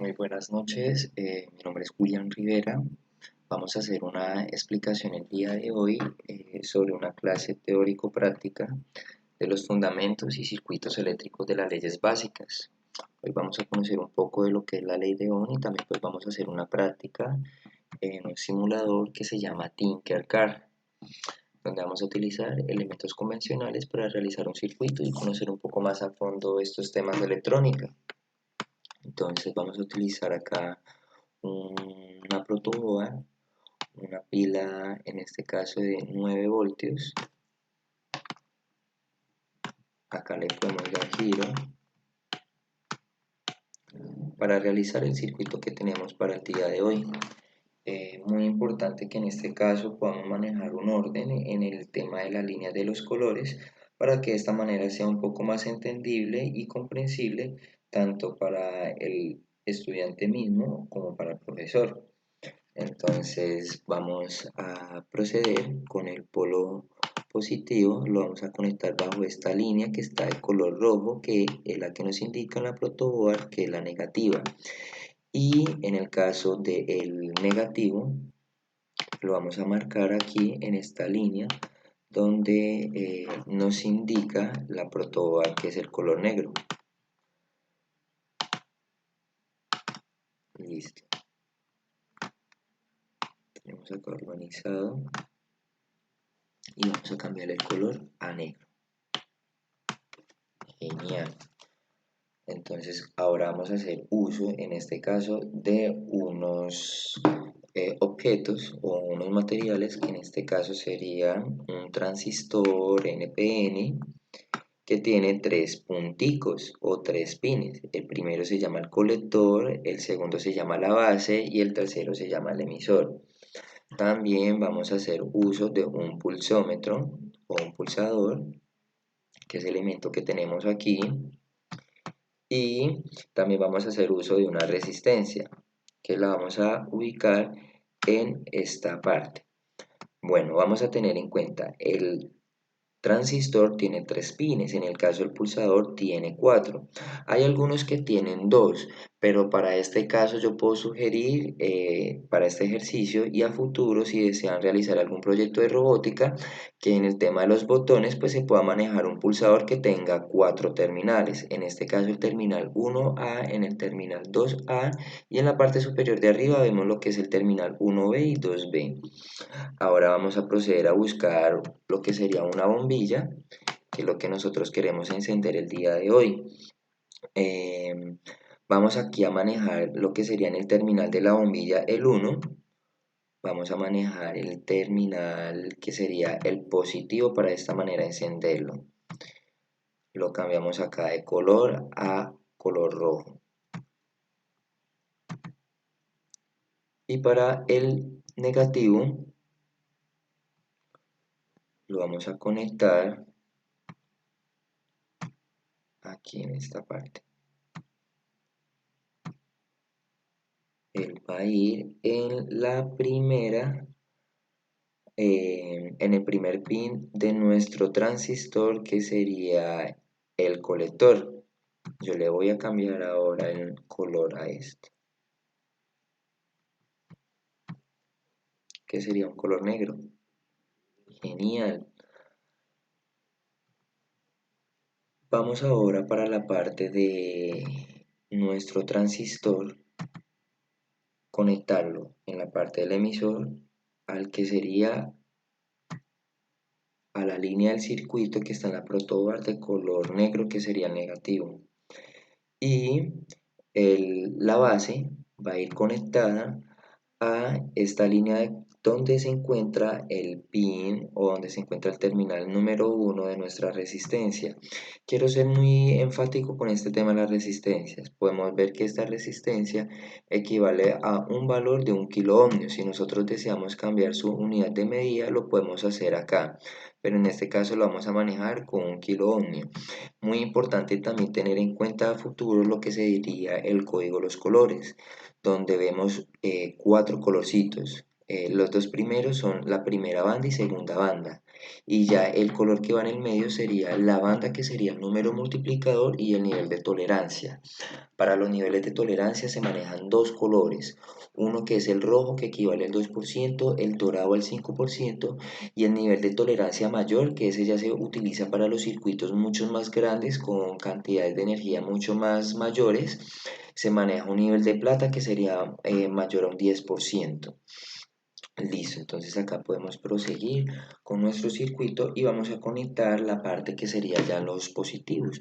Muy buenas noches, mi nombre es Julián Rivera. Vamos a hacer una explicación el día de hoy sobre una clase teórico-práctica de los fundamentos y circuitos eléctricos de las leyes básicas. Hoy vamos a conocer un poco de lo que es la ley de Ohm y también pues vamos a hacer una práctica en un simulador que se llama Tinkercad, donde vamos a utilizar elementos convencionales para realizar un circuito y conocer un poco más a fondo estos temas de electrónica. Entonces vamos a utilizar acá una protoboard, una pila en este caso de 9 voltios. Acá le podemos dar giro para realizar el circuito que tenemos para el día de hoy. Muy importante que en este caso podamos manejar un orden en el tema de las líneas de los colores para que de esta manera sea un poco más entendible y comprensible tanto para el estudiante mismo como para el profesor. Entonces vamos a proceder con el polo positivo, lo vamos a conectar bajo esta línea que está de color rojo, que es la que nos indica en la protoboard que es la negativa. Y en el caso del negativo, lo vamos a marcar aquí en esta línea donde nos indica la protoboard que es el color negro. Listo. Tenemos acá organizado y vamos a cambiar el color a negro. Genial. Entonces ahora vamos a hacer uso en este caso de unos objetos o unos materiales que en este caso serían un transistor NPN que tiene tres punticos o tres pines. El primero se llama el colector, el segundo se llama la base y el tercero se llama el emisor. También vamos a hacer uso de un pulsómetro o un pulsador, que es el elemento que tenemos aquí. Y también vamos a hacer uso de una resistencia, que la vamos a ubicar en esta parte. Bueno, vamos a tener en cuenta el transistor tiene 3 pines, en el caso del pulsador tiene 4. Hay algunos que tienen 2, pero para este caso yo puedo sugerir para este ejercicio y a futuro si desean realizar algún proyecto de robótica que en el tema de los botones pues se pueda manejar un pulsador que tenga 4 terminales, en este caso el terminal 1A, en el terminal 2A y en la parte superior de arriba vemos lo que es el terminal 1B y 2B. Ahora vamos a proceder a buscar lo que sería una bombilla, que es lo que nosotros queremos encender el día de hoy. Vamos aquí a manejar lo que sería en el terminal de la bombilla el 1. Vamos a manejar el terminal que sería el positivo para de esta manera encenderlo. Lo cambiamos acá de color a color rojo. Y para el negativo lo vamos a conectar aquí en esta parte. Él va a ir en la primera, en el primer pin de nuestro transistor que sería el colector. Yo le voy a cambiar ahora el color a este, que sería un color negro. Genial. Vamos ahora para la parte de nuestro transistor, conectarlo en la parte del emisor al que sería a la línea del circuito que está en la protoboard de color negro, que sería el negativo. Y la base va a ir conectada a esta línea donde se encuentra el pin o donde se encuentra el terminal número 1 de nuestra resistencia. Quiero ser muy enfático con este tema de las resistencias. Podemos ver que esta resistencia equivale a un valor de 1 kilo ohmio. Si nosotros deseamos cambiar su unidad de medida, lo podemos hacer acá, pero en este caso lo vamos a manejar con 1 kilo ohmio. Muy importante también tener en cuenta a futuro lo que se diría el código de los colores, donde vemos 4 colorcitos. Los dos primeros son la primera banda y segunda banda, y ya el color que va en el medio sería la banda, que sería el número multiplicador, y el nivel de tolerancia. Para los niveles de tolerancia se manejan dos colores, uno que es el rojo, que equivale al 2%, el dorado al 5%, y el nivel de tolerancia mayor, que ese ya se utiliza para los circuitos mucho más grandes con cantidades de energía mucho más mayores. Se maneja un nivel de plata que sería mayor a un 10%. Listo, entonces acá podemos proseguir con nuestro circuito y vamos a conectar la parte que sería ya los positivos.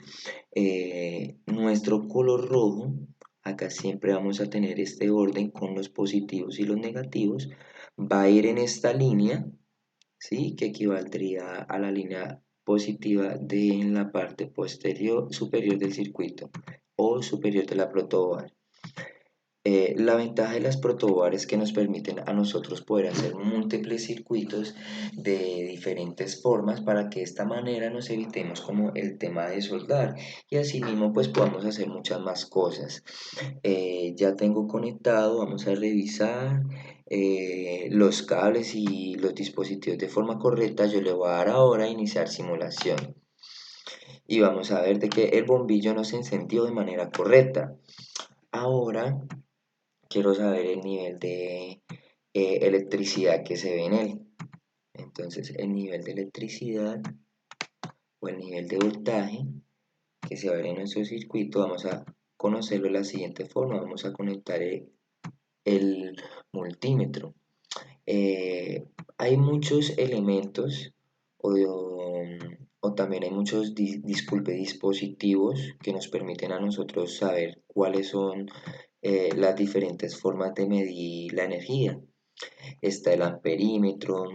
Nuestro color rojo, acá siempre vamos a tener este orden con los positivos y los negativos, va a ir en esta línea, ¿sí? Que equivaldría a la línea positiva de en la parte posterior superior del circuito o superior de la protoboard. La ventaja de las protoboard es que nos permiten a nosotros poder hacer múltiples circuitos de diferentes formas, para que de esta manera nos evitemos como el tema de soldar, y así mismo pues podamos hacer muchas más cosas. Ya tengo conectado, vamos a revisar los cables y los dispositivos de forma correcta. Yo le voy a dar ahora a iniciar simulación y vamos a ver de que el bombillo no se encendió de manera correcta. Ahora quiero saber el nivel de electricidad que se ve en él. Entonces el nivel de electricidad o el nivel de voltaje que se va a ver en nuestro circuito, vamos a conocerlo de la siguiente forma. Vamos a conectar el multímetro. Hay muchos elementos o, o también hay muchos dispositivos que nos permiten a nosotros saber cuáles son las diferentes formas de medir la energía. Está el amperímetro,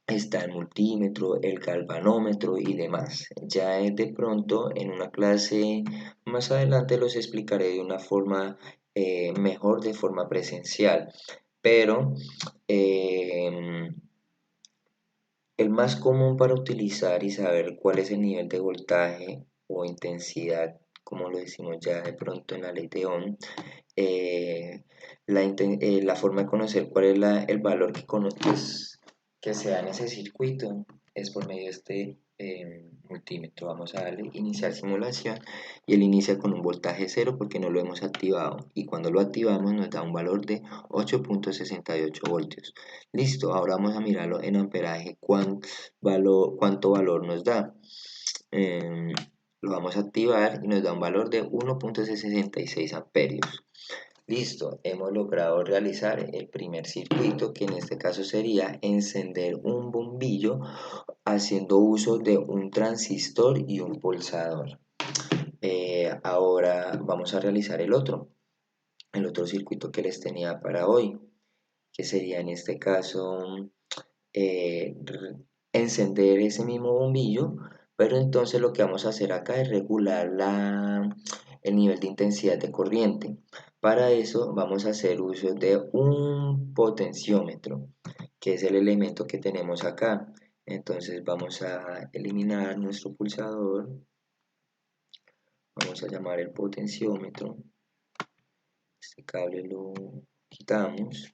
está el multímetro, el galvanómetro y demás. Ya de pronto en una clase más adelante los explicaré de una forma mejor, de forma presencial, pero el más común para utilizar y saber cuál es el nivel de voltaje o intensidad, como lo decimos ya de pronto en la ley de Ohm, la forma de conocer cuál es el valor que se da en ese circuito es por medio de este multímetro. Vamos a darle iniciar simulación y él inicia con un voltaje cero porque no lo hemos activado, y cuando lo activamos nos da un valor de 8.68 voltios. Listo, ahora vamos a mirarlo en amperaje, cuánto valor nos da. Eh, lo vamos a activar y nos da un valor de 1.66 amperios. Listo, hemos logrado realizar el primer circuito, que en este caso sería encender un bombillo haciendo uso de un transistor y un pulsador. Ahora vamos a realizar el otro circuito que les tenía para hoy, que sería en este caso eh, encender ese mismo bombillo, pero entonces lo que vamos a hacer acá es regular el nivel de intensidad de corriente. Para eso vamos a hacer uso de un potenciómetro, que es el elemento que tenemos acá. Entonces vamos a eliminar nuestro pulsador, vamos a llamar el potenciómetro, este cable lo quitamos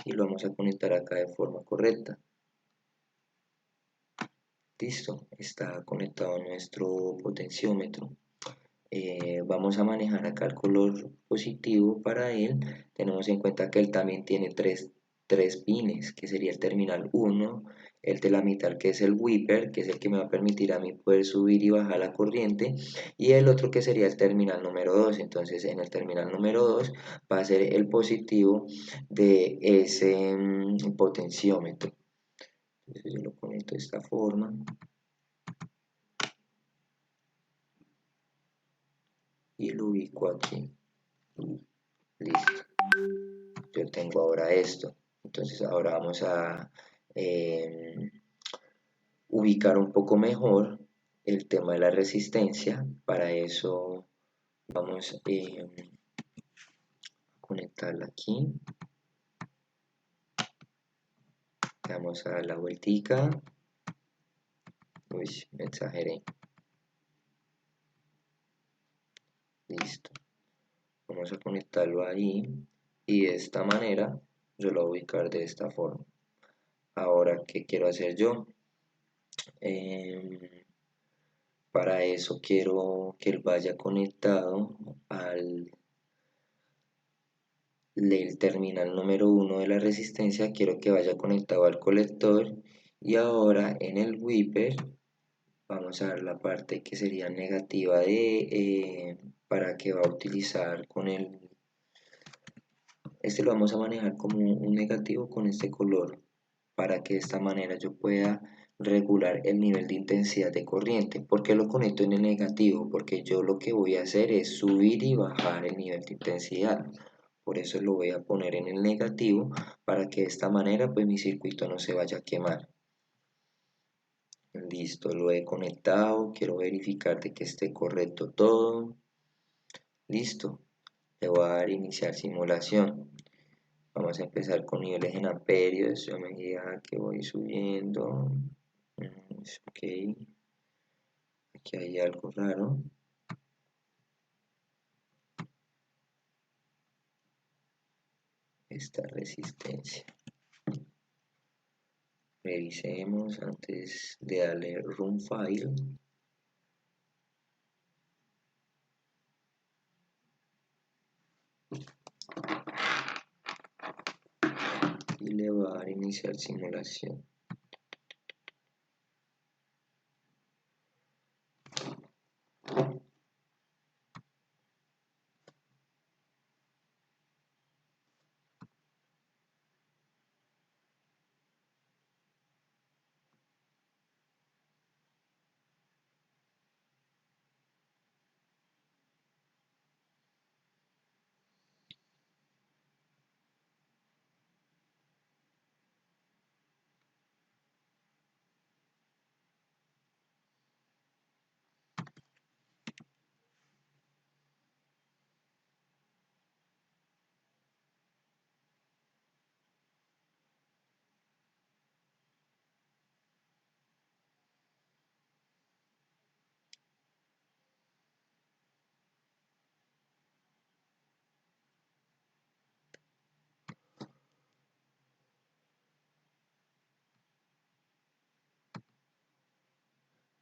y lo vamos a conectar acá de forma correcta. Listo, está conectado a nuestro potenciómetro. Vamos a manejar acá el color positivo para él. Tenemos en cuenta que él también tiene tres pines, que sería el terminal 1, el de la mitad, que es el Wiper, que es el que me va a permitir a mí poder subir y bajar la corriente, y el otro que sería el terminal número 2. Entonces en el terminal número 2 va a ser el positivo de ese potenciómetro. Entonces yo lo conecto de esta forma y lo ubico aquí. Listo, yo tengo ahora esto. Entonces ahora vamos a ubicar un poco mejor el tema de la resistencia. Para eso vamos a conectarla aquí. Vamos a dar la vueltica. Uy, me exageré. Listo. Vamos a conectarlo ahí y de esta manera yo lo voy a ubicar de esta forma. Ahora, ¿qué quiero hacer yo? Para eso quiero que él vaya conectado al el terminal número 1 de la resistencia, quiero que vaya conectado al colector. Y ahora en el wiper vamos a ver la parte que sería negativa para que va a utilizar con este lo vamos a manejar como un negativo con este color, para que de esta manera yo pueda regular el nivel de intensidad de corriente. ¿Por qué lo conecto en el negativo? Porque yo lo que voy a hacer es subir y bajar el nivel de intensidad. Por eso lo voy a poner en el negativo, para que de esta manera pues mi circuito no se vaya a quemar. Listo, lo he conectado, quiero verificar de que esté correcto todo. Listo, le voy a dar iniciar simulación. Vamos a empezar con niveles en amperios a medida que voy subiendo. Ok, aquí hay algo raro. Esta resistencia. Revisemos antes de darle run file. Y le voy a dar iniciar simulación.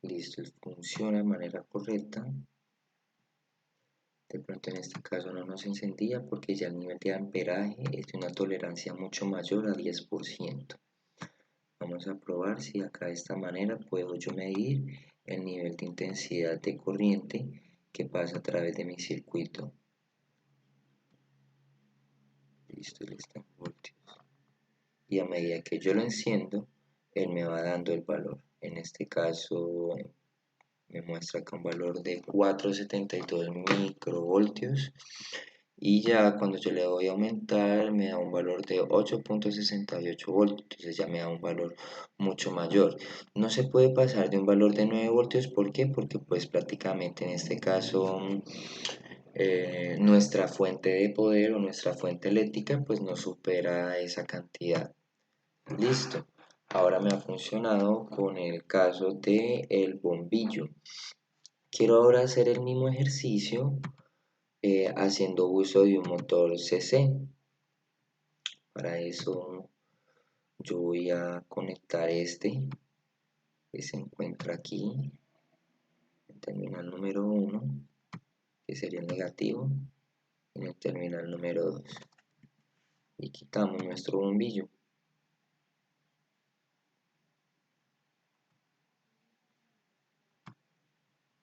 Listo, funciona de manera correcta. De pronto en este caso no nos encendía porque ya el nivel de amperaje es de una tolerancia mucho mayor a 10%. Vamos a probar si acá de esta manera puedo yo medir el nivel de intensidad de corriente que pasa a través de mi circuito. Listo, él está en voltios. Y a medida que yo lo enciendo, él me va dando el valor. En este caso me muestra acá un valor de 472 microvoltios. Y ya cuando yo le voy a aumentar me da un valor de 8.68 voltios, entonces ya me da un valor mucho mayor. No se puede pasar de un valor de 9 voltios, ¿por qué? Porque pues prácticamente en este caso nuestra fuente de poder o nuestra fuente eléctrica pues no supera esa cantidad. Listo. Ahora me ha funcionado con el caso de el bombillo. Quiero ahora hacer el mismo ejercicio haciendo uso de un motor CC. Para eso yo voy a conectar este que se encuentra aquí, el terminal número 1, que sería el negativo, en el terminal número 2. Y quitamos nuestro bombillo.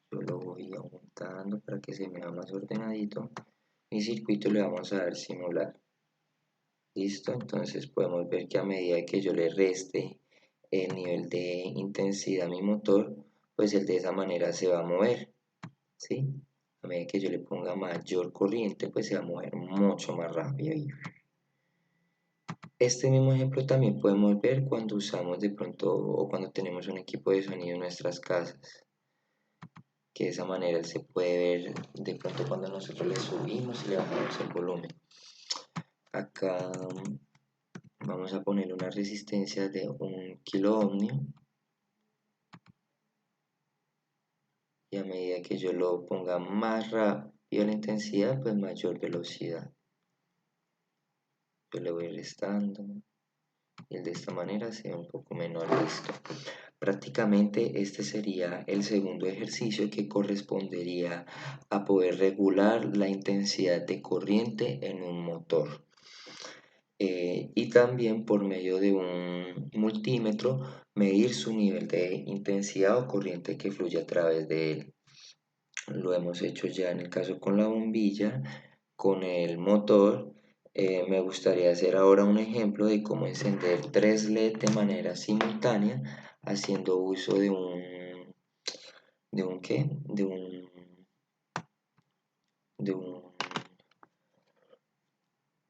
Yo lo voy aumentando para que se me vea más ordenadito. Mi circuito le vamos a dar simular. Listo, entonces podemos ver que a medida que yo le reste el nivel de intensidad a mi motor, pues él de esa manera se va a mover, ¿sí? A medida que yo le ponga mayor corriente, pues se va a mover mucho más rápido. Este mismo ejemplo también podemos ver cuando usamos de pronto o cuando tenemos un equipo de sonido en nuestras casas, que de esa manera él se puede ver de pronto cuando nosotros le subimos y le bajamos el volumen. Acá vamos a poner una resistencia de 1 kilo-ohmio y a medida que yo lo ponga más rápido la intensidad, pues mayor velocidad. yo le voy restando y el de esta manera sea un poco menor. Listo. Prácticamente este sería el segundo ejercicio, que correspondería a poder regular la intensidad de corriente en un motor. Y también por medio de un multímetro medir su nivel de intensidad o corriente que fluye a través de él. Lo hemos hecho ya en el caso con la bombilla, con el motor. Me gustaría hacer ahora un ejemplo de cómo encender 3 LED de manera simultánea, haciendo uso ¿qué? De un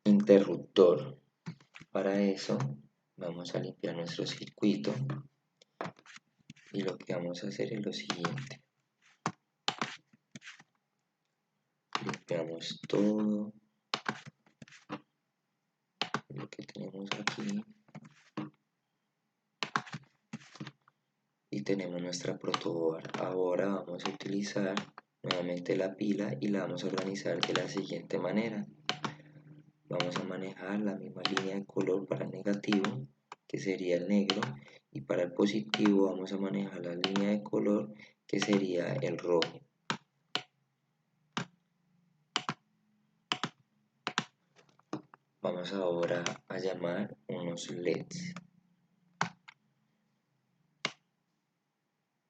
interruptor. Para eso vamos a limpiar nuestro circuito y lo que vamos a hacer es lo siguiente: limpiamos todo lo que tenemos aquí y tenemos nuestra protoboard. Ahora vamos a utilizar nuevamente la pila y la vamos a organizar de la siguiente manera. Vamos a manejar la misma línea de color para el negativo, que sería el negro, y para el positivo vamos a manejar la línea de color, que sería el rojo. Vamos ahora a llamar unos LEDs.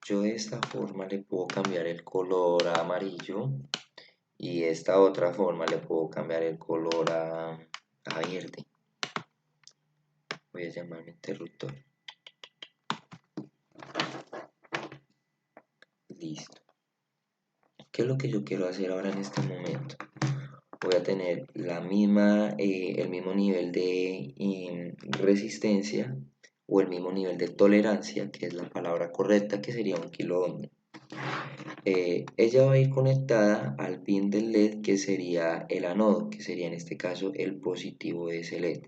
Yo de esta forma le puedo cambiar el color a amarillo, y de esta otra forma le puedo cambiar el color a verde. Voy a llamar mi interruptor. Listo. ¿Qué es lo que yo quiero hacer ahora en este momento? Voy a tener el mismo nivel de resistencia, o el mismo nivel de tolerancia, que es la palabra correcta, que sería 1 kilo ohm. Ella va a ir conectada al pin del LED, que sería el anodo, que sería en este caso el positivo de ese LED.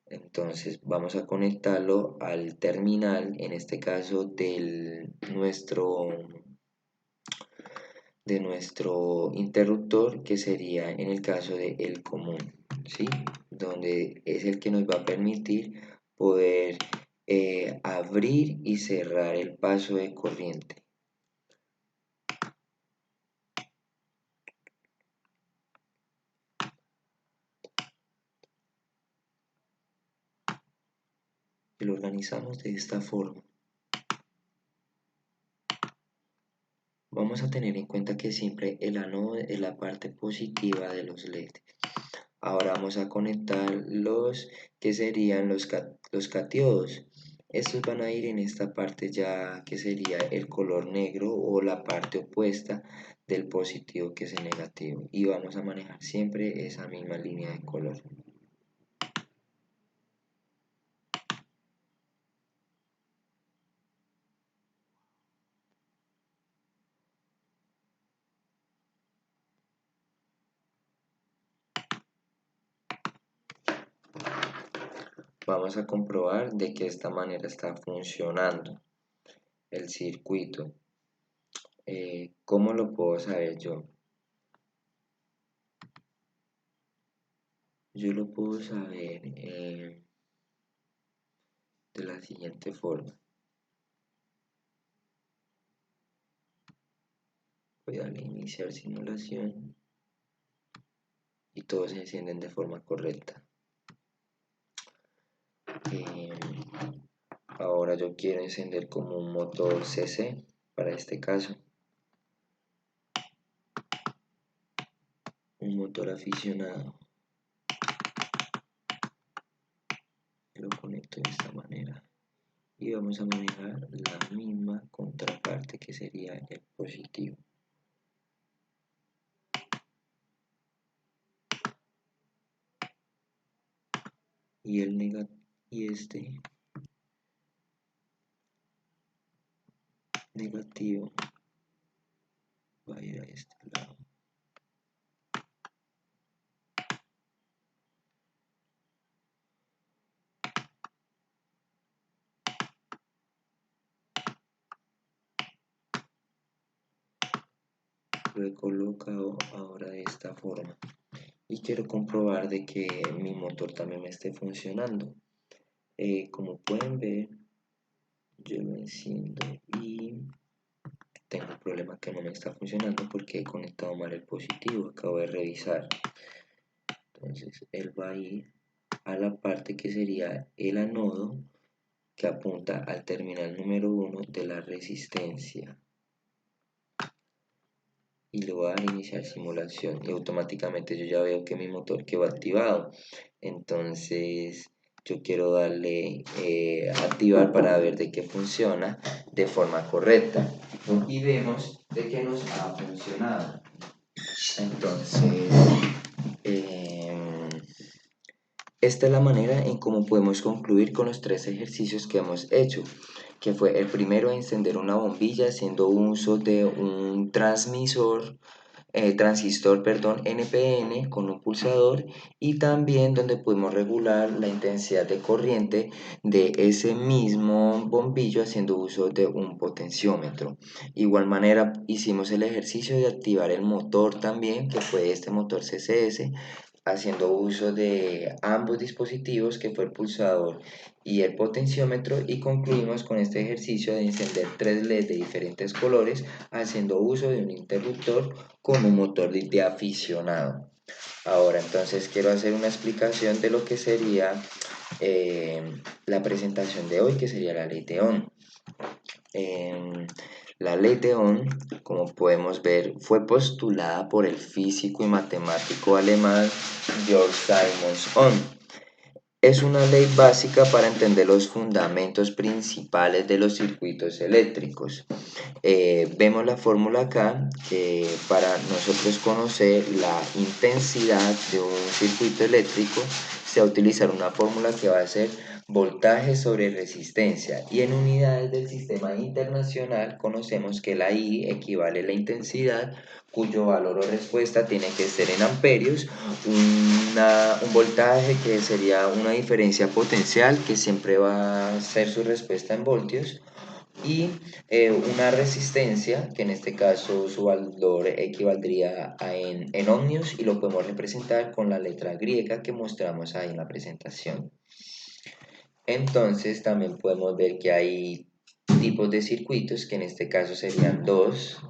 Entonces vamos a conectarlo al terminal, en este caso de nuestro interruptor, que sería en el caso de el común, ¿sí? Donde es el que nos va a permitir poder abrir y cerrar el paso de corriente. Y lo organizamos de esta forma. Vamos a tener en cuenta que siempre el anodo es la parte positiva de los LED. Ahora vamos a conectar los que serían los catiodos. Estos van a ir en esta parte ya, que sería el color negro, o la parte opuesta del positivo, que es el negativo. Y vamos a manejar siempre esa misma línea de color. Vamos a comprobar de que de esta manera está funcionando el circuito. ¿Cómo lo puedo saber yo? Yo lo puedo saber de la siguiente forma. Voy a darle a iniciar simulación y todos se encienden de forma correcta. Ahora yo quiero encender como un motor CC para este caso, un motor aficionado. Lo conecto de esta manera y vamos a manejar la misma contraparte, que sería el positivo. Y el negativo, y este negativo va a ir a este lado. Lo he colocado ahora de esta forma, y quiero comprobar de que mi motor también me esté funcionando. Como pueden ver, yo lo enciendo y tengo un problema que no me está funcionando porque he conectado mal el positivo. Acabo de revisar. Entonces él va a ir a la parte que sería el anodo, que apunta al terminal número 1 de la resistencia, y le voy a dar a iniciar simulación y automáticamente yo ya veo que mi motor quedó activado. Entonces yo quiero darle activar para ver de que funciona de forma correcta y vemos de que nos ha funcionado. Entonces esta es la manera en cómo podemos concluir con los 3 ejercicios que hemos hecho, que fue el primero, encender una bombilla haciendo uso de un transistor NPN con un pulsador, y también donde podemos regular la intensidad de corriente de ese mismo bombillo haciendo uso de un potenciómetro. Igual manera hicimos el ejercicio de activar el motor también, que fue este motor CCS, haciendo uso de ambos dispositivos, que fue el pulsador y el potenciómetro, y concluimos con este ejercicio de encender 3 LED de diferentes colores haciendo uso de un interruptor con un motor de aficionado. Ahora entonces quiero hacer una explicación de lo que sería la presentación de hoy, que sería la ley de Ohm. La ley de Ohm, como podemos ver, fue postulada por el físico y matemático alemán Georg Simons Ohm. Es una ley básica para entender los fundamentos principales de los circuitos eléctricos. Vemos la fórmula acá, que para nosotros conocer la intensidad de un circuito eléctrico se va a utilizar una fórmula que va a ser voltaje sobre resistencia, y en unidades del sistema internacional conocemos que la I equivale a la intensidad, cuyo valor o respuesta tiene que ser en amperios, un voltaje que sería una diferencia potencial que siempre va a ser su respuesta en voltios, y una resistencia que en este caso su valor equivaldría en ohmios, y lo podemos representar con la letra griega que mostramos ahí en la presentación. Entonces también podemos ver que hay tipos de circuitos, que en este caso serían dos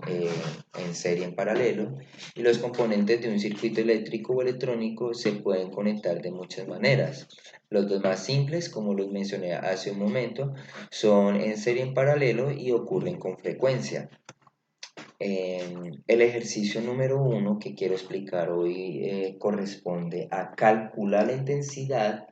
en serie en paralelo, y los componentes de un circuito eléctrico o electrónico se pueden conectar de muchas maneras. Los dos más simples, como los mencioné hace un momento, son en serie en paralelo y ocurren con frecuencia. El ejercicio número 1 que quiero explicar hoy corresponde a calcular la intensidad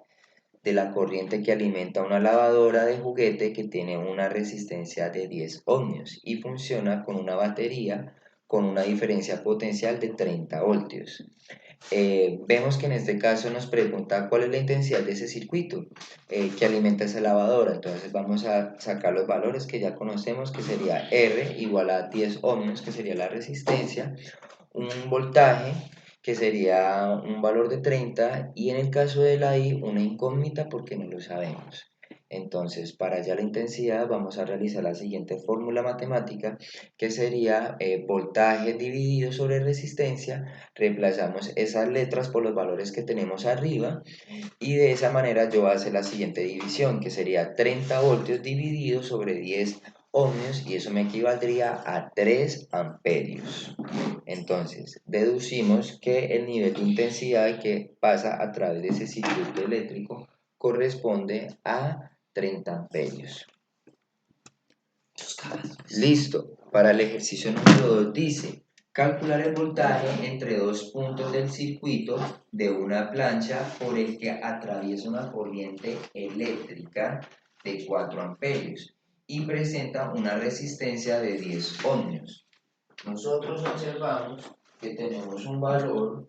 de la corriente que alimenta una lavadora de juguete que tiene una resistencia de 10 ohmios y funciona con una batería con una diferencia potencial de 30 voltios. Vemos que en este caso nos pregunta cuál es la intensidad de ese circuito que alimenta esa lavadora. Entonces vamos a sacar los valores que ya conocemos, que sería R igual a 10 ohmios, que sería la resistencia, un voltaje que sería un valor de 30, y en el caso de la I una incógnita porque no lo sabemos. Entonces, para hallar la intensidad vamos a realizar la siguiente fórmula matemática, que sería voltaje dividido sobre resistencia. Reemplazamos esas letras por los valores que tenemos arriba, y de esa manera yo voy a hacer la siguiente división, que sería 30 voltios dividido sobre 10 ohmios, y eso me equivaldría a 3 amperios. Entonces, deducimos que el nivel de intensidad que pasa a través de ese circuito eléctrico corresponde a 30 amperios. Listo. Para el ejercicio número 2 dice: calcular el voltaje entre dos puntos del circuito de una plancha por el que atraviesa una corriente eléctrica de 4 amperios y presenta una resistencia de 10 ohmios. Nosotros observamos que tenemos un valor,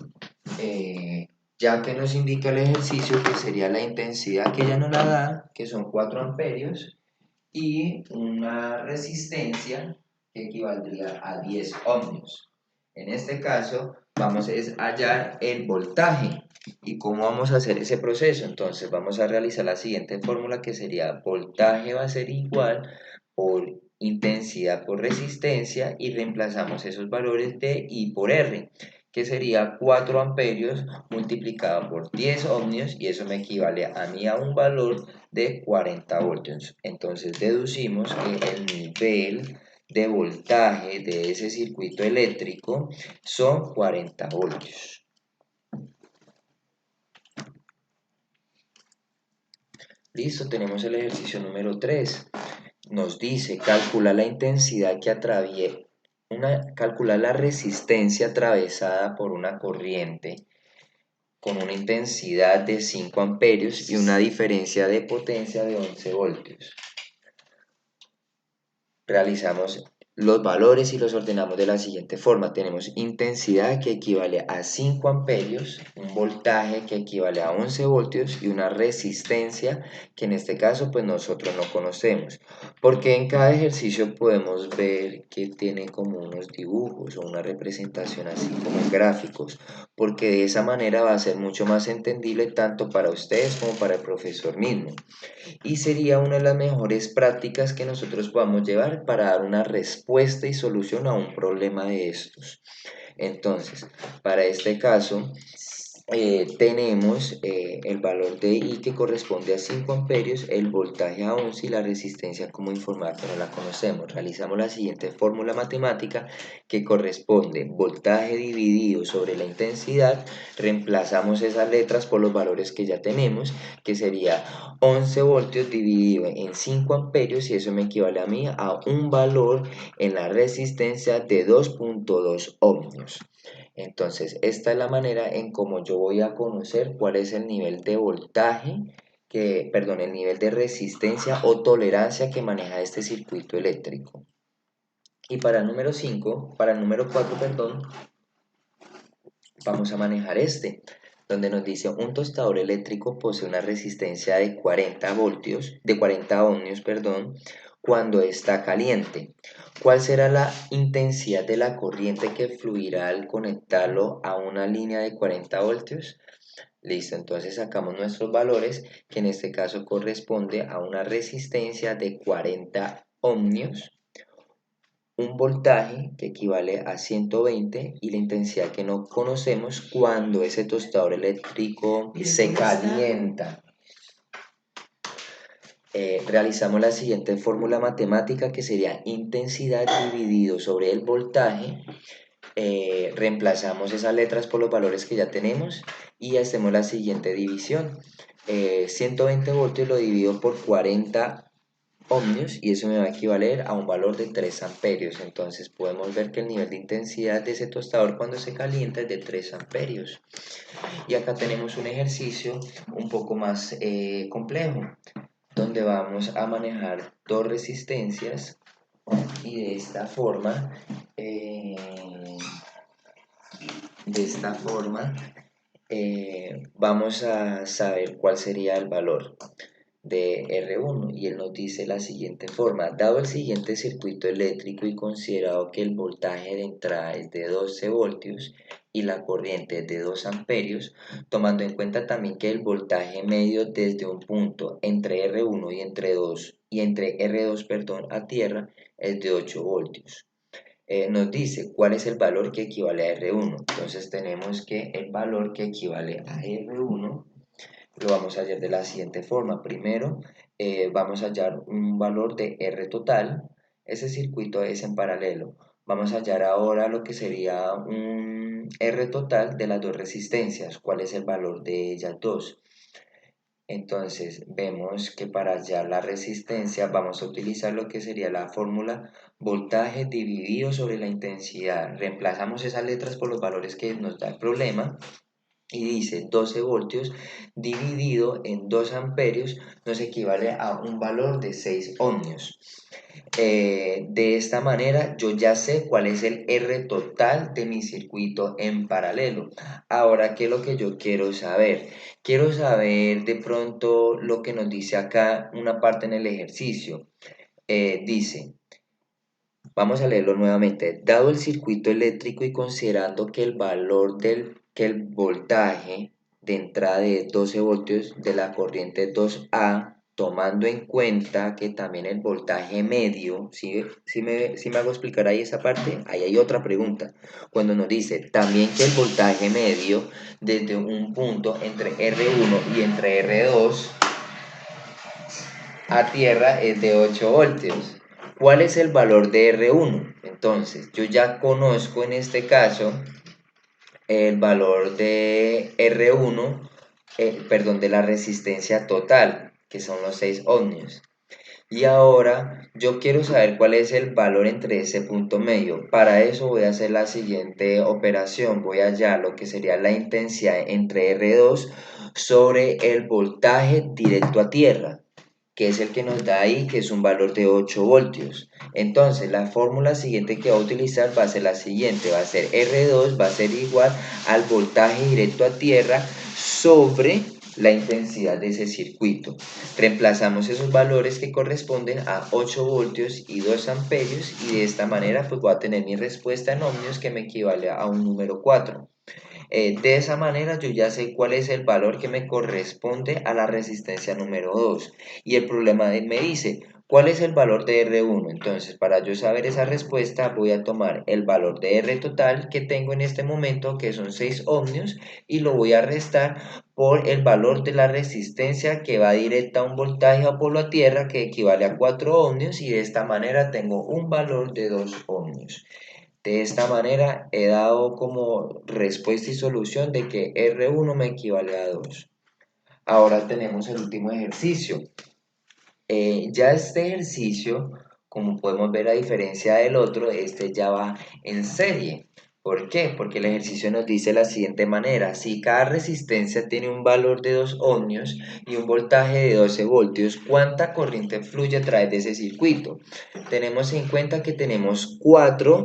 ya que nos indica el ejercicio, que sería la intensidad que ya nos la da, que son 4 amperios, y una resistencia que equivaldría a 10 ohmios. En este caso vamos a hallar el voltaje. ¿Y cómo vamos a hacer ese proceso? Entonces vamos a realizar la siguiente fórmula, que sería voltaje va a ser igual por intensidad por resistencia, y reemplazamos esos valores de I por R, que sería 4 amperios multiplicado por 10 ohmios, y eso me equivale a mí a un valor de 40 voltios. Entonces deducimos que el nivel de voltaje de ese circuito eléctrico son 40 voltios. Listo, tenemos el ejercicio número 3. Nos dice calcular la intensidad que atraviesa, calcular la resistencia atravesada por una corriente con una intensidad de 5 amperios y una diferencia de potencia de 11 voltios. Realizamos los valores y los ordenamos de la siguiente forma. Tenemos intensidad que equivale a 5 amperios, un voltaje que equivale a 11 voltios y una resistencia que en este caso pues nosotros no conocemos. Porque en cada ejercicio podemos ver que tiene como unos dibujos o una representación así como en gráficos, porque de esa manera va a ser mucho más entendible tanto para ustedes como para el profesor mismo. Y sería una de las mejores prácticas que nosotros podamos llevar para dar una respuesta y solución a un problema de estos. Entonces, para este caso, tenemos el valor de I que corresponde a 5 amperios, el voltaje a 11 y la resistencia como informada que no la conocemos. Realizamos la siguiente fórmula matemática que corresponde voltaje dividido sobre la intensidad, reemplazamos esas letras por los valores que ya tenemos, que sería 11 voltios dividido en 5 amperios, y eso me equivale a mí a un valor en la resistencia de 2.2 ohmios. Entonces, esta es la manera en cómo yo voy a conocer cuál es el nivel de voltaje, el nivel de resistencia o tolerancia que maneja este circuito eléctrico. Y para el número 4, vamos a manejar donde nos dice un tostador eléctrico posee una resistencia de 40 ohmios, cuando está caliente. ¿Cuál será la intensidad de la corriente que fluirá al conectarlo a una línea de 40 voltios? Listo, entonces sacamos nuestros valores, que en este caso corresponde a una resistencia de 40 ohmios, un voltaje que equivale a 120 y la intensidad que no conocemos cuando ese tostador eléctrico se calienta. Realizamos la siguiente fórmula matemática que sería intensidad dividido sobre el voltaje. Reemplazamos esas letras por los valores que ya tenemos y hacemos la siguiente división. 120 voltios lo divido por 40 ohmios y eso me va a equivaler a un valor de 3 amperios. Entonces podemos ver que el nivel de intensidad de ese tostador cuando se calienta es de 3 amperios. Y acá tenemos un ejercicio un poco más complejo, donde vamos a manejar dos resistencias y de esta forma vamos a saber cuál sería el valor de R1, y él nos dice la siguiente forma: dado el siguiente circuito eléctrico y considerado que el voltaje de entrada es de 12 voltios y la corriente es de 2 amperios, tomando en cuenta también que el voltaje medio desde un punto entre R1 y entre R2 a tierra es de 8 voltios. Nos dice cuál es el valor que equivale a R1. Entonces tenemos que el valor que equivale a R1 lo vamos a hallar de la siguiente forma. Primero vamos a hallar un valor de R total. Ese circuito es en paralelo. Vamos a hallar ahora lo que sería un R total de las dos resistencias. ¿Cuál es el valor de ellas dos? Entonces vemos que para hallar la resistencia vamos a utilizar lo que sería la fórmula voltaje dividido sobre la intensidad. Reemplazamos esas letras por los valores que nos da el problema y dice 12 voltios dividido en 2 amperios nos equivale a un valor de 6 ohmios. De esta manera yo ya sé cuál es el R total de mi circuito en paralelo. Ahora, ¿qué es lo que yo quiero saber? Quiero saber de pronto lo que nos dice acá una parte en el ejercicio. Dice, vamos a leerlo nuevamente: dado el circuito eléctrico y considerando que el voltaje de entrada de 12 voltios de la corriente 2A tomando en cuenta que también el voltaje medio, si me hago explicar ahí esa parte, ahí hay otra pregunta, cuando nos dice también que el voltaje medio desde un punto entre R1 y entre R2 a tierra es de 8 voltios. ¿Cuál es el valor de R1? Entonces, yo ya conozco en este caso el valor de R1, perdón, de la resistencia total, que son los 6 ohmios. Y ahora yo quiero saber cuál es el valor entre ese punto medio. Para eso voy a hacer la siguiente operación. Voy a hallar lo que sería la intensidad entre R2 sobre el voltaje directo a tierra, que es el que nos da ahí, que es un valor de 8 voltios. Entonces, la fórmula siguiente que va a utilizar va a ser la siguiente, va a ser R2 va a ser igual al voltaje directo a tierra sobre la intensidad de ese circuito. Reemplazamos esos valores que corresponden a 8 voltios y 2 amperios y de esta manera pues voy a tener mi respuesta en ohmios que me equivale a un número 4. De esa manera yo ya sé cuál es el valor que me corresponde a la resistencia número 2. Y el problema me dice, ¿cuál es el valor de R1? Entonces, para yo saber esa respuesta, voy a tomar el valor de R total que tengo en este momento, que son 6 ohmios, y lo voy a restar por el valor de la resistencia que va directa a un voltaje a polo a tierra, que equivale a 4 ohmios, y de esta manera tengo un valor de 2 ohmios. De esta manera he dado como respuesta y solución de que R1 me equivale a 2. Ahora tenemos el último ejercicio. Ya este ejercicio, como podemos ver a diferencia del otro, este ya va en serie. ¿Por qué? Porque el ejercicio nos dice de la siguiente manera: si cada resistencia tiene un valor de 2 ohmios y un voltaje de 12 voltios, ¿cuánta corriente fluye a través de ese circuito? Tenemos en cuenta que tenemos 4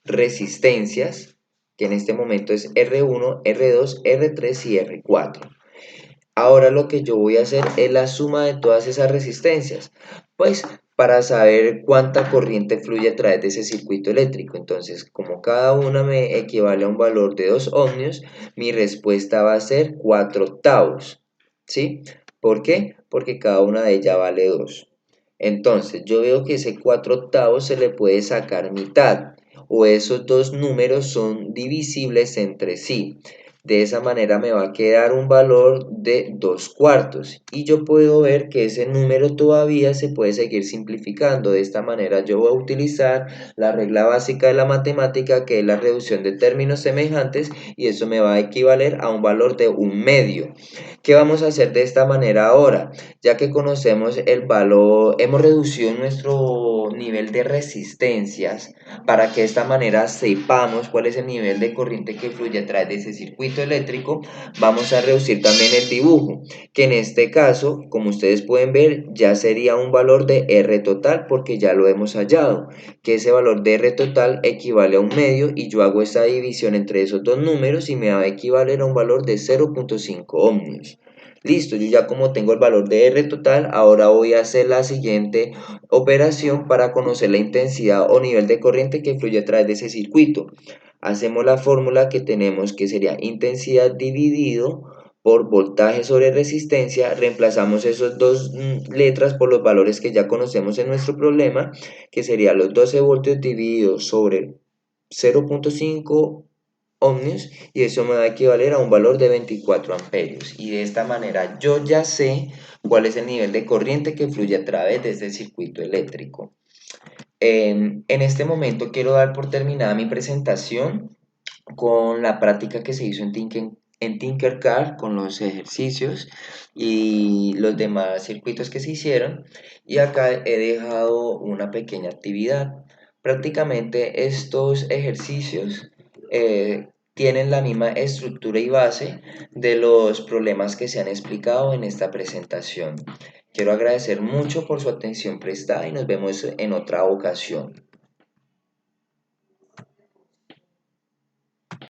resistencias, que en este momento es R1, R2, R3 y R4. Ahora lo que yo voy a hacer es la suma de todas esas resistencias, pues para saber cuánta corriente fluye a través de ese circuito eléctrico. Entonces, como cada una me equivale a un valor de 2 ohmios, mi respuesta va a ser 4 octavos, ¿sí? ¿Por qué? Porque cada una de ellas vale 2. Entonces, yo veo que ese 4 octavos se le puede sacar mitad, o esos dos números son divisibles entre sí. De esa manera me va a quedar un valor de 2 cuartos y yo puedo ver que ese número todavía se puede seguir simplificando. De esta manera yo voy a utilizar la regla básica de la matemática, que es la reducción de términos semejantes, y eso me va a equivaler a un valor de un medio. ¿Qué vamos a hacer de esta manera ahora? Ya que conocemos el valor, hemos reducido nuestro nivel de resistencias para que de esta manera sepamos cuál es el nivel de corriente que fluye a través de ese circuito eléctrico. Vamos a reducir también el dibujo, que en este caso, como ustedes pueden ver, ya sería un valor de R total, porque ya lo hemos hallado, que ese valor de R total equivale a un medio, y yo hago esa división entre esos dos números y me va a equivaler a un valor de 0.5 ohmios. Listo, yo ya como tengo el valor de R total, ahora voy a hacer la siguiente operación para conocer la intensidad o nivel de corriente que fluye a través de ese circuito. Hacemos la fórmula que tenemos, que sería intensidad dividido por voltaje sobre resistencia. Reemplazamos esas dos letras por los valores que ya conocemos en nuestro problema, que sería los 12 voltios divididos sobre 0.5 ohmios, y eso me va a equivaler a un valor de 24 amperios. Y de esta manera yo ya sé cuál es el nivel de corriente que fluye a través de este circuito eléctrico. En este momento quiero dar por terminada mi presentación con la práctica que se hizo en Tinkercad, con los ejercicios y los demás circuitos que se hicieron. Y acá he dejado una pequeña actividad. Prácticamente estos ejercicios tienen la misma estructura y base de los problemas que se han explicado en esta presentación. Quiero agradecer mucho por su atención prestada y nos vemos en otra ocasión.